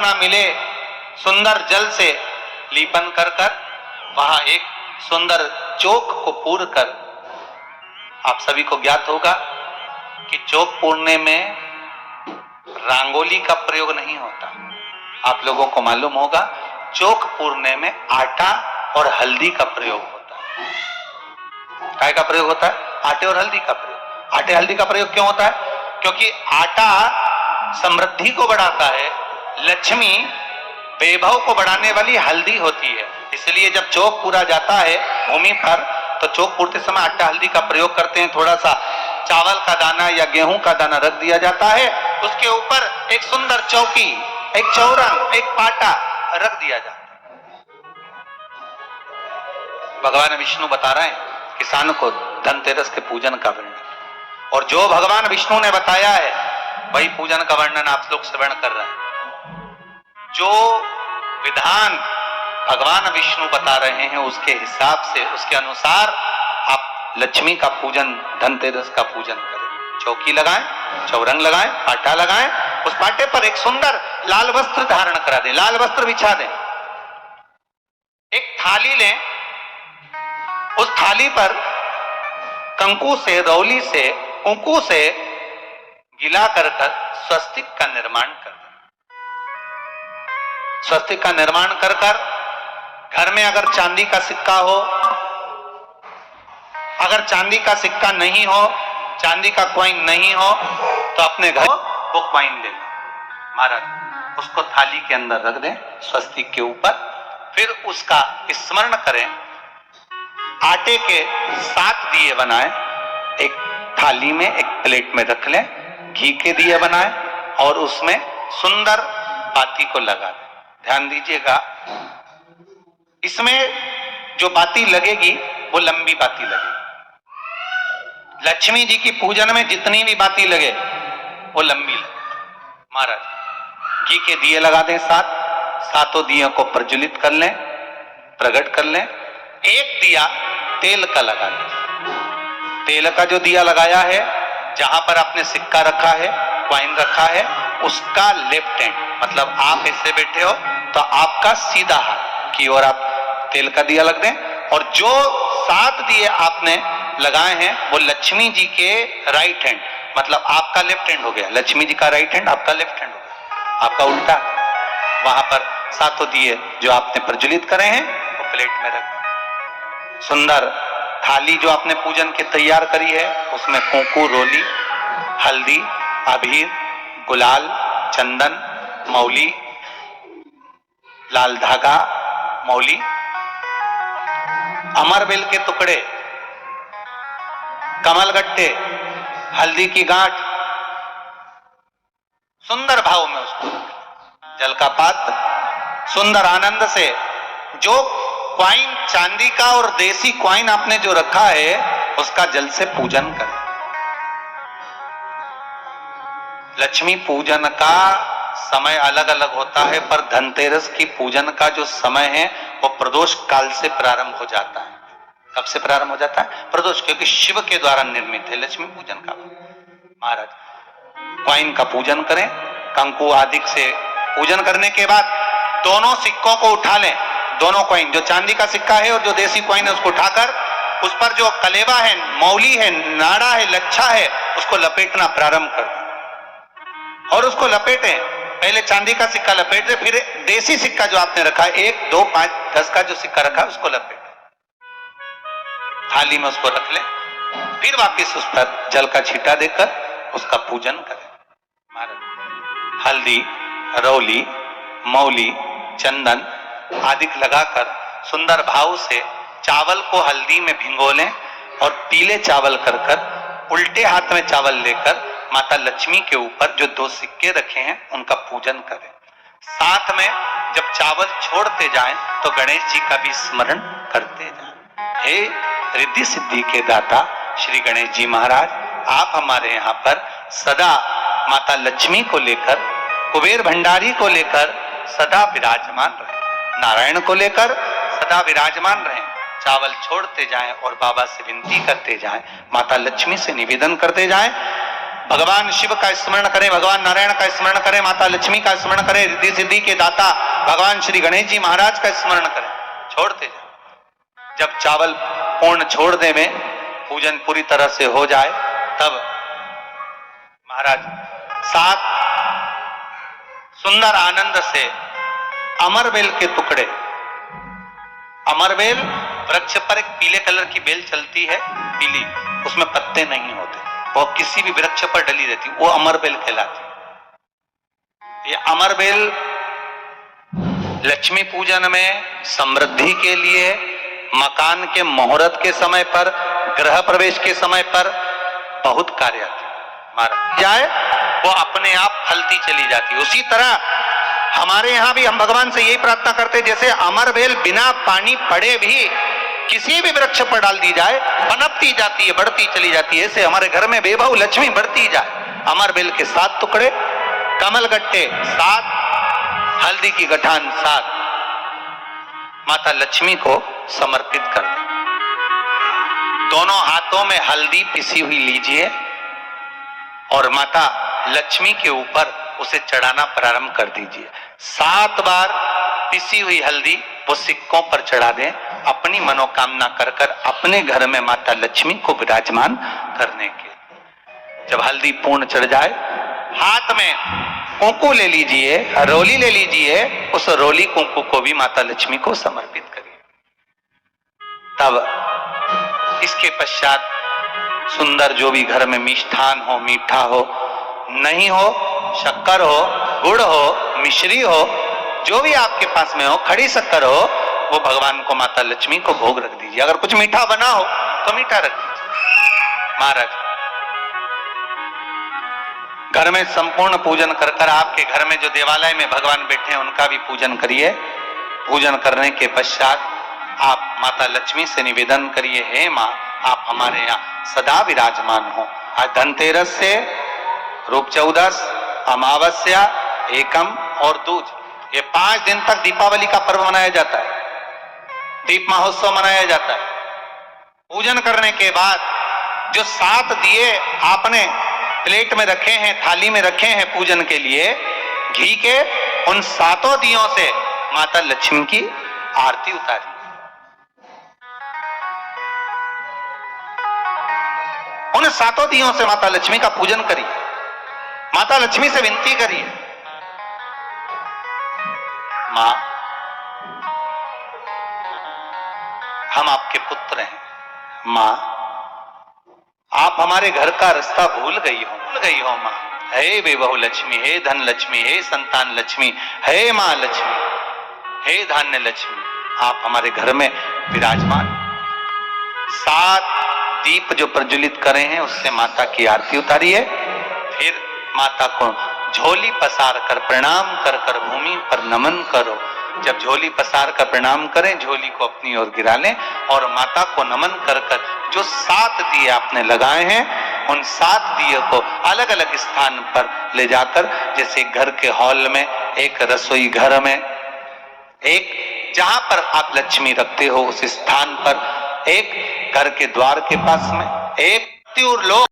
ना मिले सुंदर जल से लीपन कर कर वहां एक सुंदर चौक को पूर कर, आप सभी को ज्ञात होगा कि चौक पूरने में रंगोली का प्रयोग नहीं होता। आप लोगों को मालूम होगा चौक पूरने में आटा और हल्दी का प्रयोग होता है। काय का प्रयोग होता है? आटे और हल्दी का प्रयोग। आटे हल्दी का प्रयोग क्यों होता है? क्योंकि आटा समृद्धि को बढ़ाता है, लक्ष्मी वैभव को बढ़ाने वाली हल्दी होती है। इसलिए जब चौक पूरा जाता है भूमि पर तो चौक पूरते समय आटा हल्दी का प्रयोग करते हैं। थोड़ा सा चावल का दाना या गेहूं का दाना रख दिया जाता है, उसके ऊपर एक सुंदर चौकी, एक चौरंग, एक पाटा रख दिया जाता है। भगवान विष्णु बता रहे हैं किसान को धनतेरस के पूजन का वर्णन, और जो भगवान विष्णु ने बताया है वही पूजन का वर्णन आप लोग श्रवण कर रहे हैं। जो विधान भगवान विष्णु बता रहे हैं उसके हिसाब से, उसके अनुसार आप लक्ष्मी का पूजन, धनतेरस का पूजन करें। चौकी लगाएं, चौरंग लगाएं, पाटा लगाएं, उस पाटे पर एक सुंदर लाल वस्त्र धारण करा दें, लाल वस्त्र बिछा दें। एक थाली लें, उस थाली पर कंकु से, रौली से, कुंकू से गिला कर स्वस्तिक का निर्माण कर दें। स्वस्तिक का निर्माण कर घर में अगर चांदी का सिक्का हो, अगर चांदी का सिक्का नहीं हो, चांदी का कॉइन नहीं हो, तो अपने घर वो कॉइन ले लो महाराज, उसको थाली के अंदर रख दें स्वस्तिक के ऊपर। फिर उसका स्मरण करें, आटे के 7 दिए बनाएं, एक थाली में, एक प्लेट में रख लें, घी के दिए बनाएं और उसमें सुंदर बाती को लगा दें। ध्यान दीजिएगा, इसमें जो बाती लगेगी वो लंबी बाती लगेगी। लक्ष्मी जी की पूजन में जितनी भी बाती लगे वो लंबी लगे। महाराज घी के दिए लगा दें 7, सातों दियों को प्रज्वलित कर लें, प्रकट कर लें। एक दिया तेल का लगा दें। तेल का जो दिया लगाया है, जहां पर आपने सिक्का रखा है, कॉइन रखा है, उसका लेफ्ट हैंड, मतलब आप ऐसे बैठे हो तो आपका सीधा हाथ की ओर आप तेल का दिया लग दें। और जो 7 दिए आपने लगाए हैं वो लक्ष्मी जी के राइट हैंड, मतलब आपका लेफ्ट हैंड हो गया, लक्ष्मी जी का राइट हैंड, आपका लेफ्ट हैंड हो गया, आपका उल्टा। वहां पर 7 दिए जो आपने प्रज्वलित करे हैं वो प्लेट में रख दें। सुंदर थाली जो आपने पूजन की तैयार करी है उसमें कुंकू, रोली, हल्दी, अबीर, गुलाल, चंदन, मौली, लाल धागा, मौली, अमरबेल के टुकड़े, कमलगट्टे, हल्दी की गांठ, सुंदर भाव में उसको जल का पात्र, सुंदर आनंद से जो क्वाइन चांदी का और देसी क्वाइन आपने जो रखा है उसका जल से पूजन करें। लक्ष्मी पूजन का समय अलग अलग होता है, पर धनतेरस की पूजन का जो समय है वो प्रदोष काल से प्रारंभ हो जाता है। कब से प्रारंभ हो जाता है? प्रदोष, क्योंकि शिव के द्वारा निर्मित है लक्ष्मी पूजन का। महाराज क्वाइन का पूजन करें, कंकु आदि से पूजन करने के बाद दोनों सिक्कों को उठा लें। दोनों कॉइन, जो चांदी का सिक्का है और जो देसी कॉइन है, उसको उठाकर उस पर जो कलेवा है, मौली है, नाड़ा है, लच्छा है, उसको लपेटना प्रारंभ कर दें और उसको लपेटें। पहले चांदी का सिक्का लपेट दे, फिर देसी सिक्का जो आपने रखा है 1, 2, 5, 10 का जो सिक्का रखा है उसको लपेटें, थाली में उसको रख लें। फिर वापस उस पर जल का छींटा देकर उसका पूजन करें। महाराज हल्दी, रौली, मौली, चंदन आदि लगाकर सुंदर भाव से चावल को हल्दी में भिगो लें और पीले चावल कर कर उल्टे हाथ में चावल लेकर माता लक्ष्मी के ऊपर जो 2 सिक्के रखे हैं उनका पूजन करें। साथ में जब चावल छोड़ते जाएं तो गणेश जी का भी स्मरण करते जाएं। हे रिद्धि सिद्धि के दाता श्री गणेश जी महाराज, आप हमारे यहाँ पर सदा माता लक्ष्मी को लेकर, कुबेर भंडारी को लेकर सदा विराजमान रहे, नारायण को लेकर सदा विराजमान रहे। चावल छोड़ते जाएं और बाबा से विनती करते जाएं, माता लक्ष्मी से निवेदन करते जाएं, भगवान शिव का स्मरण करें, भगवान नारायण का स्मरण करें, माता लक्ष्मी का स्मरण करें, रिद्धि सिद्धि के दाता भगवान श्री गणेश जी महाराज का स्मरण करें। छोड़ते जाए। जब चावल पूर्ण छोड़ दे में पूजन पूरी तरह से हो जाए, तब महाराज 7 सुंदर आनंद से अमरबेल के टुकड़े, अमरबेल वृक्ष पर एक पीले कलर की बेल चलती है, पीली, उसमें पत्ते नहीं होते, वो किसी भी वृक्ष पर डली रहती, वो अमरबेल कहलाती। ये अमरबेल लक्ष्मी पूजन में, समृद्धि के लिए, मकान के मुहूर्त के समय पर, गृह प्रवेश के समय पर बहुत कार्य आती है। जाए वो अपने आप फलती चली जाती है। उसी तरह हमारे यहां भी हम भगवान से यही प्रार्थना करते, जैसे अमरबेल बिना पानी पड़े भी किसी भी वृक्ष पर डाल दी जाए, पनपती जाती है, बढ़ती चली जाती है। ऐसे हमारे घर में बेबहू लक्ष्मी बढ़ती जाए। अमरबेल के 7 टुकड़े, कमलगट्टे 7, हल्दी की गठान 7, माता लक्ष्मी को समर्पित कर दें। दोनों हाथों में हल्दी पिसी हुई लीजिए और माता लक्ष्मी के ऊपर उसे चढ़ाना प्रारंभ कर दीजिए। 7 बार पिसी हुई हल्दी वो सिक्कों पर चढ़ा दें, अपनी मनोकामना कर कर अपने घर में माता लक्ष्मी को विराजमान करने के। जब हल्दी पूर्ण चढ़ जाए, हाथ में कुंकू ले लीजिए, रोली ले लीजिए, उस रोली कुंकू को भी माता लक्ष्मी को समर्पित करिए। तब इसके पश्चात सुंदर जो भी घर में मिष्ठान हो, मीठा हो, नहीं हो, शक्कर हो, गुड़ हो, मिश्री हो, जो भी आपके पास में हो, खड़ी शक्कर हो, वो भगवान को, माता लक्ष्मी को भोग रख दीजिए। अगर कुछ मीठा बना हो तो मीठा रख दीजिए। महाराज घर में संपूर्ण पूजन कर कर, आपके घर में जो देवालय में भगवान बैठे हैं उनका भी पूजन करिए। पूजन करने के पश्चात आप माता लक्ष्मी से निवेदन करिए, हे माँ, आप हमारे यहाँ सदा विराजमान हो। आज धनतेरस से रूप 14, अमावस्या, एकम और दूज, ये 5 दिन तक दीपावली का पर्व मनाया जाता है, दीप महोत्सव मनाया जाता है। पूजन करने के बाद जो 7 दिए आपने प्लेट में रखे हैं, थाली में रखे हैं पूजन के लिए, घी के, उन 7 दियों से माता लक्ष्मी की आरती उतारी। उन 7 दियों से माता लक्ष्मी का पूजन करिए। माता लक्ष्मी से विनती करिए, मां, हम आपके पुत्र हैं। मां, आप हमारे घर का रास्ता भूल गई हो मां। हे बेबहू लक्ष्मी, हे धन लक्ष्मी, हे संतान लक्ष्मी, हे मां लक्ष्मी, हे धान्य लक्ष्मी, आप हमारे घर में विराजमान। 7 दीप जो प्रज्वलित करे हैं उससे माता की आरती उतारिए। फिर माता को झोली पसार कर प्रणाम कर कर भूमि पर नमन करो। जब झोली पसार कर प्रणाम करें, झोली को अपनी ओर गिरा लें और माता को नमन कर कर जो 7 दिए आपने लगाए हैं, उन 7 दिए को अलग अलग स्थान पर ले जाकर, जैसे घर के हॉल में, एक रसोई घर में, एक जहां पर आप लक्ष्मी रखते हो उस स्थान पर, एक घर के द्वार के पास में, एक लोग